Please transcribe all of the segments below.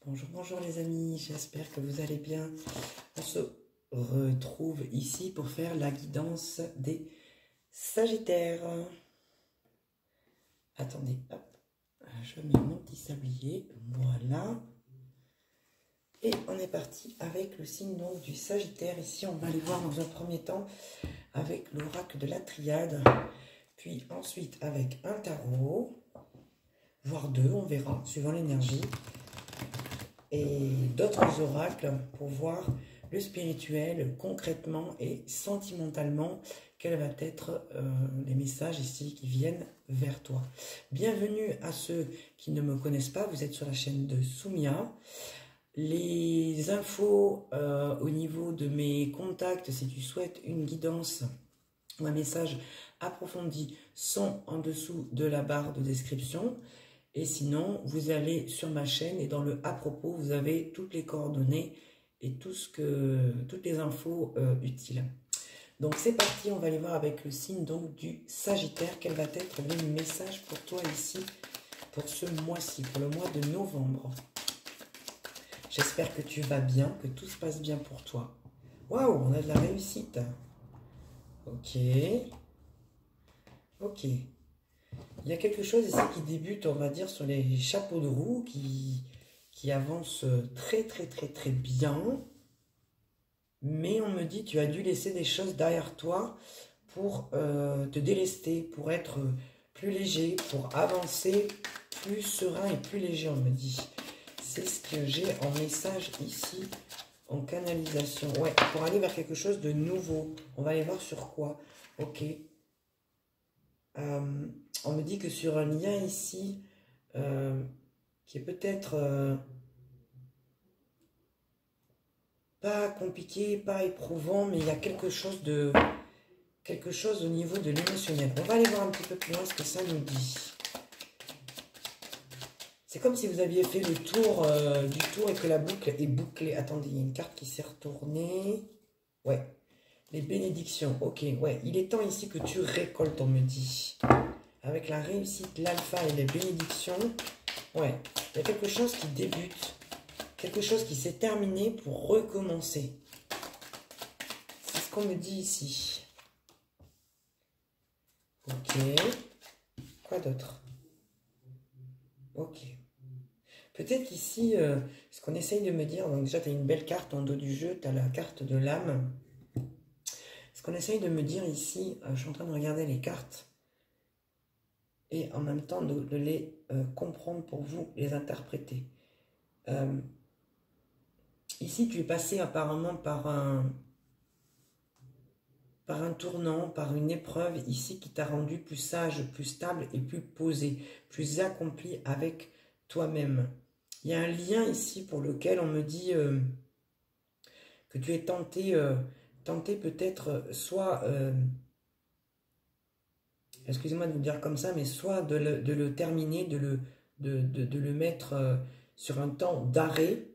Bonjour, bonjour les amis, j'espère que vous allez bien. On se retrouve ici pour faire la guidance des Sagittaires. Attendez, hop, je mets mon petit sablier, voilà. Et on est parti avec le signe donc du Sagittaire. Ici, on va aller voir dans un premier temps avec l'oracle de la Triade, puis ensuite avec un tarot, voire deux, on verra, suivant l'énergie. Et d'autres oracles pour voir le spirituel concrètement et sentimentalement, quels vont être les messages ici qui viennent vers toi. Bienvenue à ceux qui ne me connaissent pas, vous êtes sur la chaîne de Soumia. Les infos au niveau de mes contacts, si tu souhaites une guidance ou un message approfondi, sont en dessous de la barre de description. Et sinon, vous allez sur ma chaîne et dans le à propos, vous avez toutes les coordonnées et toutes les infos utiles. Donc c'est parti, on va aller voir avec le signe donc du Sagittaire. Quel va être le message pour toi ici, pour ce mois-ci, pour le mois de novembre. J'espère que tu vas bien, que tout se passe bien pour toi. Waouh, on a de la réussite. Ok. Ok. Il y a quelque chose ici qui débute, on va dire, sur les chapeaux de roue, qui avance très bien. Mais on me dit, tu as dû laisser des choses derrière toi pour te délester, pour être plus léger, pour avancer plus serein et plus léger, on me dit. C'est ce que j'ai en message ici, en canalisation. Ouais, pour aller vers quelque chose de nouveau. On va aller voir sur quoi. Ok. On me dit que sur un lien ici, qui est peut-être pas compliqué, pas éprouvant, mais il y a quelque chose au niveau de l'émotionnel. On va aller voir un petit peu plus loin ce que ça nous dit. C'est comme si vous aviez fait le tour du tour et que la boucle est bouclée. Attendez, il y a une carte qui s'est retournée. Ouais, les bénédictions. Ok, ouais, il est temps ici que tu récoltes, on me dit. Avec la réussite, l'alpha et les bénédictions, ouais, il y a quelque chose qui débute, quelque chose qui s'est terminé pour recommencer. C'est ce qu'on me dit ici. Ok. Quoi d'autre? Ok. Peut-être qu'ici, ce qu'on essaye de me dire, donc déjà tu as une belle carte en dos du jeu, tu as la carte de l'âme. Ce qu'on essaye de me dire ici, je suis en train de regarder les cartes, et en même temps de les comprendre pour vous, les interpréter. Ici, tu es passé apparemment par un tournant, par une épreuve ici qui t'a rendu plus sage, plus stable et plus posé, plus accompli avec toi-même. Il y a un lien ici pour lequel on me dit que tu es tenté peut-être soit... excusez-moi de vous dire comme ça, mais soit de le terminer, de le mettre sur un temps d'arrêt,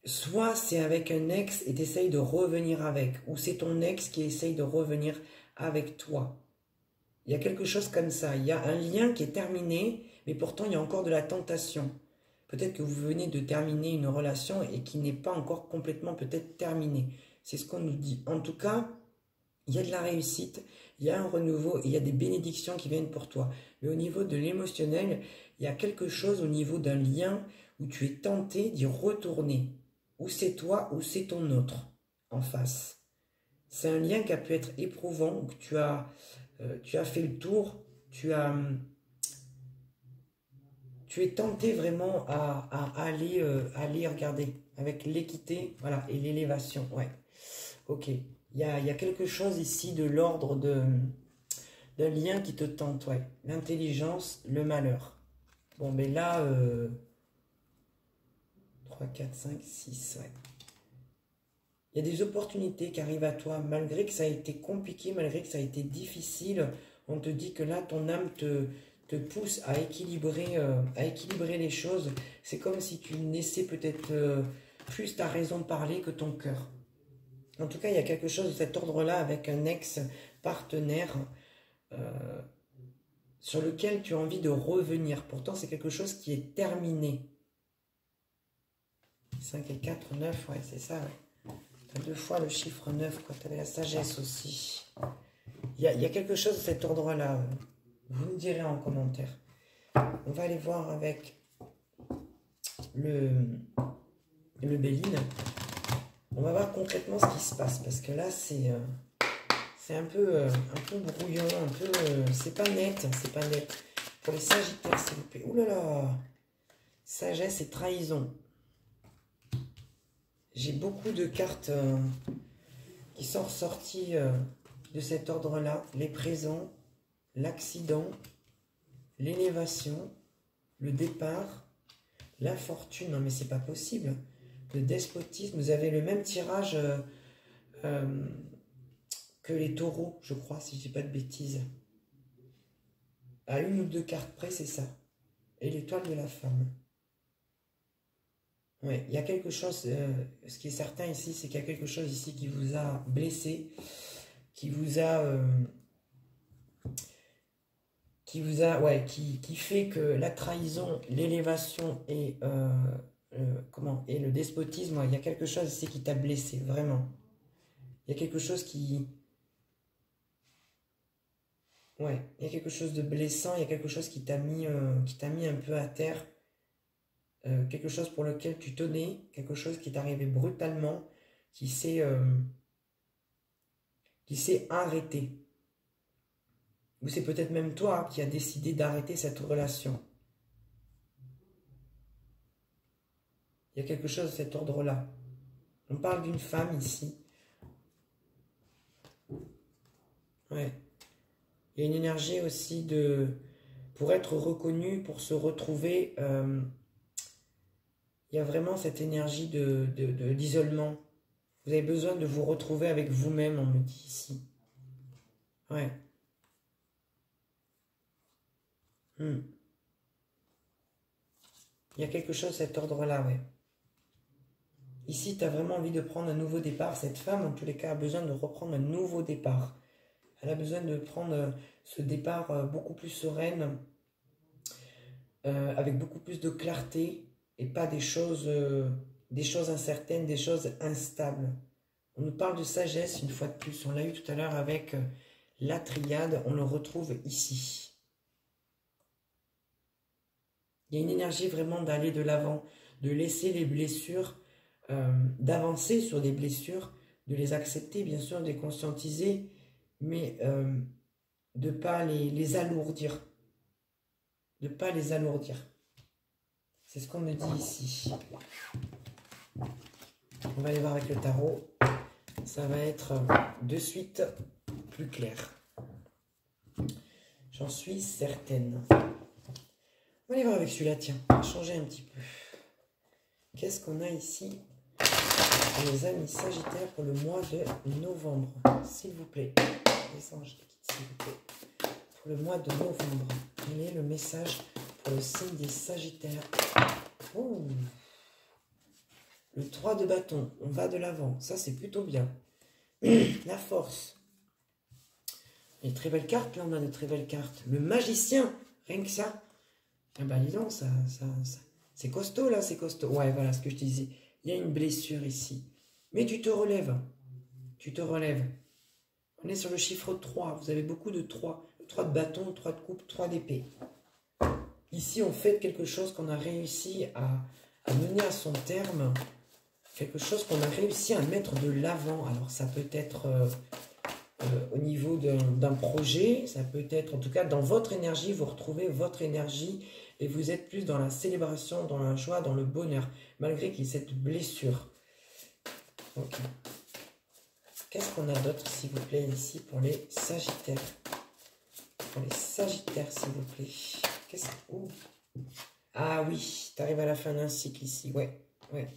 soit c'est avec un ex et tu essayes de revenir avec, ou c'est ton ex qui essaye de revenir avec toi. Il y a quelque chose comme ça, il y a un lien qui est terminé, mais pourtant il y a encore de la tentation. Peut-être que vous venez de terminer une relation et qui n'est pas encore complètement peut-être terminée. C'est ce qu'on nous dit. En tout cas, il y a de la réussite, il y a un renouveau, et il y a des bénédictions qui viennent pour toi. Mais au niveau de l'émotionnel, il y a quelque chose au niveau d'un lien où tu es tenté d'y retourner. Ou c'est toi, ou c'est ton autre en face. C'est un lien qui a pu être éprouvant, où tu as fait le tour, tu es tenté vraiment à aller regarder avec l'équité, voilà, et l'élévation. Ouais, ok. Il y a quelque chose ici de l'ordre d'un lien qui te tente, ouais. L'intelligence, le malheur. Bon, mais là, 3, 4, 5, 6, ouais. Il y a des opportunités qui arrivent à toi, malgré que ça a été compliqué, malgré que ça a été difficile. On te dit que là, ton âme te pousse à équilibrer les choses. C'est comme si tu laissais peut-être plus ta raison de parler que ton cœur. En tout cas, il y a quelque chose de cet ordre-là avec un ex-partenaire. sur lequel tu as envie de revenir. Pourtant, c'est quelque chose qui est terminé. 5 et 4, 9, ouais, c'est ça, ouais. Tu as 2 fois le chiffre 9, quoi. Tu avais la sagesse aussi. Il y a quelque chose de cet ordre-là. Vous me direz en commentaire. On va aller voir avec le Béline. On va voir concrètement ce qui se passe. Parce que là, c'est un peu brouillon. C'est pas net. C'est pas net. Pour les Sagittaires, s'il vous plaît. Ouh là là. Sagesse et trahison. J'ai beaucoup de cartes qui sont ressorties de cet ordre-là. Les présents, l'accident, l'élévation, le départ, la fortune. Non mais c'est pas possible. Le despotisme. Vous avez le même tirage que les taureaux, je crois, si je dis pas de bêtises. À 1 ou 2 cartes près, c'est ça. Et l'étoile de la femme. Ouais, il y a quelque chose, ce qui est certain ici, c'est qu'il y a quelque chose ici qui vous a blessé, qui fait que la trahison, l'élévation et et le despotisme, il y a quelque chose ici qui t'a blessé, vraiment. Il y a quelque chose qui... Ouais, il y a quelque chose de blessant, il y a quelque chose qui t'a mis un peu à terre. Quelque chose pour lequel tu tenais, quelque chose qui est arrivé brutalement, qui s'est arrêté. Ou c'est peut-être même toi qui as décidé d'arrêter cette relation. Il y a quelque chose de cet ordre-là. On parle d'une femme ici. Ouais. Il y a une énergie aussi pour être reconnu, pour se retrouver... il y a vraiment cette énergie d'isolement. Vous avez besoin de vous retrouver avec vous-même, on me dit ici. Ouais. Il y a quelque chose de cet ordre-là, ouais. Ici, tu as vraiment envie de prendre un nouveau départ. Cette femme, en tous les cas, a besoin de reprendre un nouveau départ. Elle a besoin de prendre ce départ beaucoup plus sereine, avec beaucoup plus de clarté, et pas des choses incertaines, des choses instables. On nous parle de sagesse une fois de plus. On l'a eu tout à l'heure avec la triade. On le retrouve ici. Il y a une énergie vraiment d'aller de l'avant, de laisser les blessures, d'avancer sur des blessures, de les accepter, bien sûr, de les conscientiser, mais de ne pas les alourdir. De ne pas les alourdir. C'est ce qu'on me dit ici. On va aller voir avec le tarot. Ça va être de suite plus clair. J'en suis certaine. On va aller voir avec celui-là, tiens. On va changer un petit peu. Qu'est-ce qu'on a ici pour les amis Sagittaires pour le mois de novembre? S'il vous plaît. Les anges, s'il vous plaît. Pour le mois de novembre. Quel est le message pour le signe des Sagittaires? Oh. Le 3 de bâton. On va de l'avant. Ça, c'est plutôt bien. La force. Des très belles cartes. Là, on a de très belles cartes. Le magicien. Rien que ça. Ah bah dis donc, ça c'est costaud là, c'est costaud. Ouais, voilà ce que je te disais. Il y a une blessure ici. Mais tu te relèves. Tu te relèves. On est sur le chiffre 3. Vous avez beaucoup de 3. 3 de bâton, 3 de coupe, 3 d'épée. Ici, on fait quelque chose qu'on a réussi à mener à son terme. Quelque chose qu'on a réussi à mettre de l'avant. Alors, ça peut être au niveau d'un projet. Ça peut être, en tout cas, dans votre énergie. Vous retrouvez votre énergie. Et vous êtes plus dans la célébration, dans la joie, dans le bonheur, malgré qu'il y ait cette blessure. Ok. Qu'est-ce qu'on a d'autre, s'il vous plaît, ici, pour les Sagittaires? Pour les Sagittaires, s'il vous plaît. Qu'est-ce que... Ah oui, tu arrives à la fin d'un cycle ici, ouais, ouais.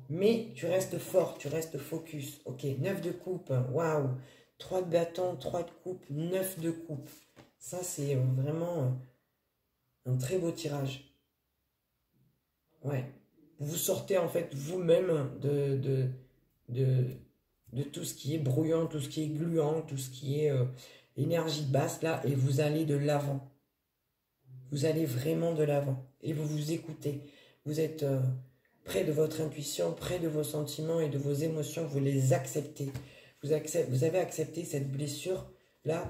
Mais tu restes fort, tu restes focus. Ok, 9 de coupe, waouh. 3 de bâton, 3 de coupe, 9 de coupe. Ça, c'est vraiment... un très beau tirage. Ouais. Vous sortez en fait vous-même de tout ce qui est brouillant, tout ce qui est gluant, tout ce qui est énergie basse là, et vous allez de l'avant. Vous allez vraiment de l'avant et vous vous écoutez. Vous êtes près de votre intuition, près de vos sentiments et de vos émotions. Vous les acceptez. Vous avez accepté cette blessure-là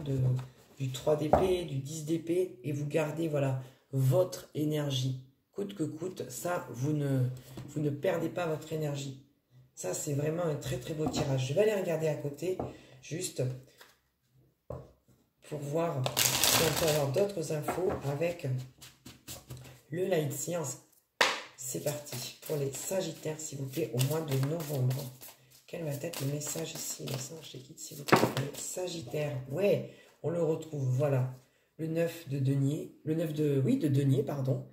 du 3 d'épée, du 10 d'épée et vous gardez voilà, votre énergie. Coûte que coûte, ça, vous ne perdez pas votre énergie. Ça, c'est vraiment un très très beau tirage. Je vais aller regarder à côté, juste pour voir si on peut avoir d'autres infos avec le Light Science. C'est parti pour les Sagittaires, s'il vous plaît, au mois de novembre. Quel va être le message ici? Le message des guides, s'il vous plaît, pour les Sagittaires. Ouais, on le retrouve, voilà. Le 9 de denier, le 9 de, oui, de denier, pardon.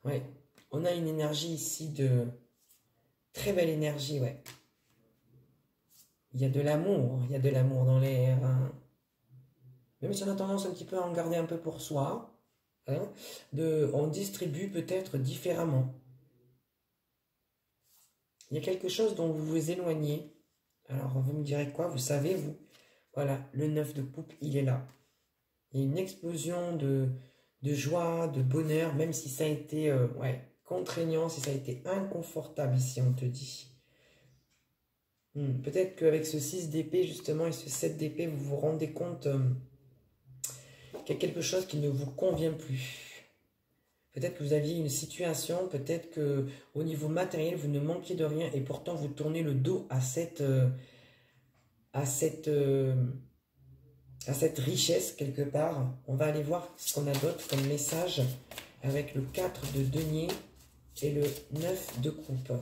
Ouais, on a une énergie ici de... Très belle énergie, ouais. Il y a de l'amour dans l'air. Hein. Même si on a tendance un petit peu à en garder un peu pour soi, hein, on distribue peut-être différemment. Il y a quelque chose dont vous vous éloignez. Alors, vous me direz quoi? Vous savez, vous? Voilà, le 9 de coupe, il est là. Il y a une explosion de joie, de bonheur, même si ça a été ouais, contraignant, si ça a été inconfortable ici, on te dit. Peut-être qu'avec ce 6 d'épée, justement, et ce 7 d'épée, vous vous rendez compte qu'il y a quelque chose qui ne vous convient plus. Peut-être que vous aviez une situation, peut-être qu'au niveau matériel, vous ne manquiez de rien, et pourtant vous tournez le dos à cette richesse quelque part. On va aller voir ce qu'on a d'autre comme message avec le 4 de denier et le 9 de coupe.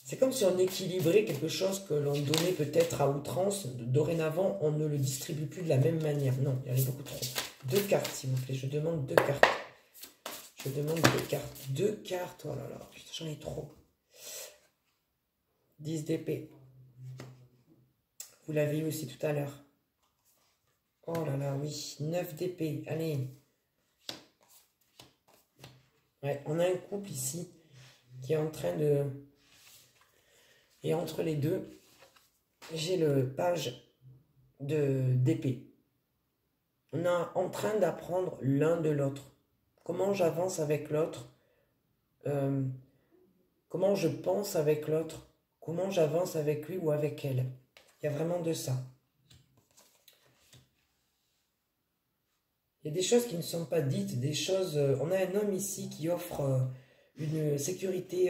C'est comme si on équilibrait quelque chose que l'on donnait peut-être à outrance. Dorénavant, on ne le distribue plus de la même manière. Non, il y en a beaucoup trop. 2 cartes, s'il vous plaît. Je demande 2 cartes. Je demande 2 cartes. 2 cartes. Oh là là, putain, j'en ai trop. 10 d'épée. Vous l'avez eu aussi tout à l'heure. Oh là là, oui. 9 d'épée. Allez. Ouais, on a un couple ici qui est en train de... Et entre les deux, j'ai le page d'épée. On est en train d'apprendre l'un de l'autre. Comment j'avance avec l'autre. Comment je pense avec l'autre. Comment j'avance avec lui ou avec elle. Il y a vraiment de ça. Il y a des choses qui ne sont pas dites, des choses... on a un homme ici qui offre une sécurité...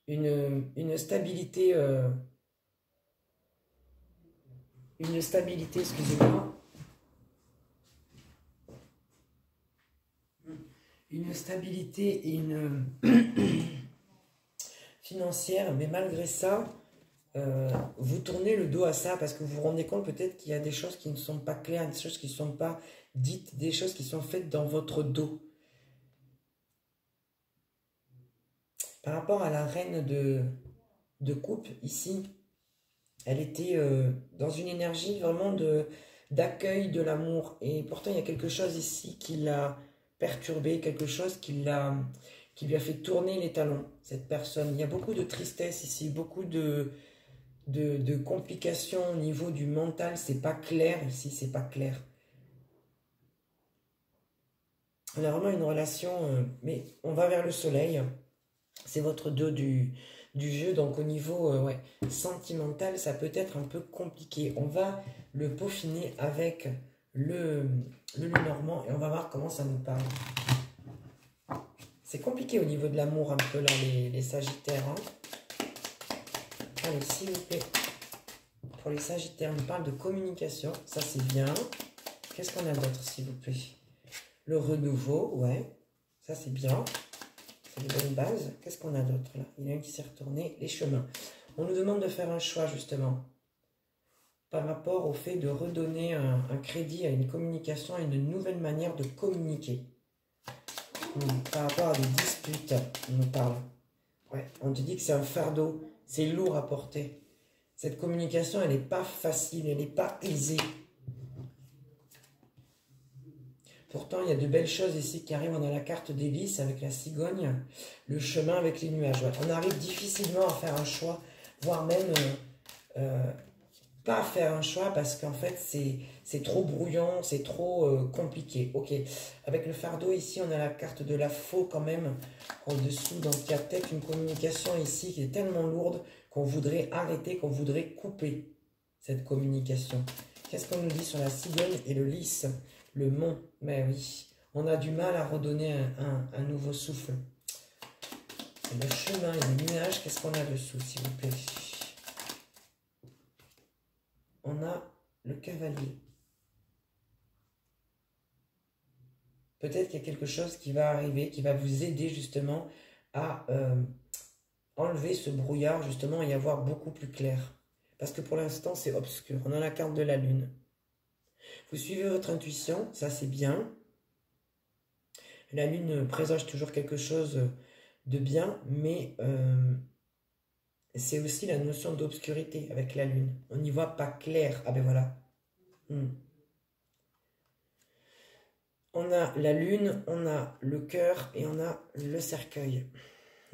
une stabilité, excusez-moi, une stabilité et une financière, mais malgré ça, vous tournez le dos à ça parce que vous vous rendez compte peut-être qu'il y a des choses qui ne sont pas claires, des choses qui ne sont pas dites, des choses qui sont faites dans votre dos. Par rapport à la reine de coupe, ici, elle était dans une énergie vraiment d'accueil de l'amour. Et pourtant, il y a quelque chose ici qui l'a perturbé, quelque chose qui lui a fait tourner les talons, cette personne. Il y a beaucoup de tristesse ici, beaucoup de complications au niveau du mental. C'est pas clair ici, c'est pas clair. On a vraiment une relation, mais on va vers le soleil. C'est votre dos du jeu, donc au niveau ouais, sentimental, ça peut être un peu compliqué. On va le peaufiner avec le Normand et on va voir comment ça nous parle. C'est compliqué au niveau de l'amour un peu là, les Sagittaires. Hein. Allez, s'il vous plaît. Pour les Sagittaires, on parle de communication, ça c'est bien. Qu'est-ce qu'on a d'autre, s'il vous plaît? Le renouveau, ouais, ça c'est bien. C'est une bonne base. Qu'est-ce qu'on a d'autre là? Il y en a un qui s'est retourné. Les chemins. On nous demande de faire un choix justement. Par rapport au fait de redonner un crédit à une communication, à une nouvelle manière de communiquer. Par rapport à des disputes, on nous parle. Ouais, on te dit que c'est un fardeau. C'est lourd à porter. Cette communication, elle n'est pas facile. Elle n'est pas aisée. Pourtant, il y a de belles choses ici qui arrivent. On a la carte des lys avec la cigogne, le chemin avec les nuages. Ouais. On arrive difficilement à faire un choix, voire même pas faire un choix parce qu'en fait, c'est trop brouillon, c'est trop compliqué. Ok, avec le fardeau ici, on a la carte de la faux quand même au-dessous. Donc, il y a peut-être une communication ici qui est tellement lourde qu'on voudrait arrêter, qu'on voudrait couper cette communication. Qu'est-ce qu'on nous dit sur la cigogne et le lys, le mont? Mais oui, on a du mal à redonner un nouveau souffle. Et le chemin et les nuages, qu'est-ce qu'on a dessous, s'il vous plaît? On a le cavalier. Peut-être qu'il y a quelque chose qui va arriver, qui va vous aider justement à enlever ce brouillard, justement, et y avoir beaucoup plus clair. Parce que pour l'instant, c'est obscur. On a la carte de la lune. Vous suivez votre intuition, ça c'est bien. La lune présage toujours quelque chose de bien, mais c'est aussi la notion d'obscurité avec la lune. On n'y voit pas clair. Ah ben voilà. On a la lune, on a le cœur et on a le cercueil.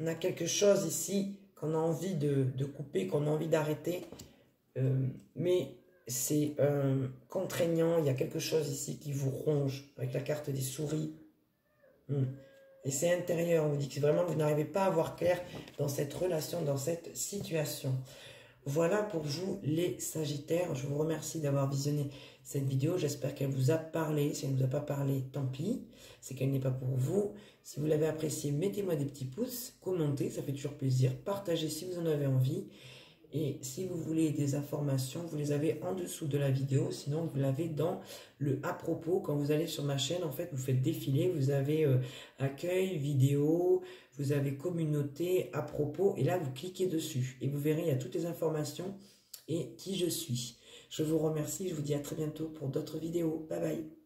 On a quelque chose ici qu'on a envie de couper, qu'on a envie d'arrêter, mais c'est contraignant. Il y a quelque chose ici qui vous ronge avec la carte des souris. Et c'est intérieur, on vous dit que vraiment vous n'arrivez pas à voir clair dans cette relation, dans cette situation. Voilà pour vous les Sagittaires. Je vous remercie d'avoir visionné cette vidéo. J'espère qu'elle vous a parlé. Si elle ne vous a pas parlé, tant pis. C'est qu'elle n'est pas pour vous. Si vous l'avez apprécié, mettez-moi des petits pouces, commentez, ça fait toujours plaisir. Partagez si vous en avez envie. Et si vous voulez des informations, vous les avez en dessous de la vidéo. Sinon, vous l'avez dans le à propos. Quand vous allez sur ma chaîne, en fait, vous faites défiler. Vous avez accueil, vidéo, vous avez communauté, à propos. Et là, vous cliquez dessus. Et vous verrez, il y a toutes les informations et qui je suis. Je vous remercie. Je vous dis à très bientôt pour d'autres vidéos. Bye bye.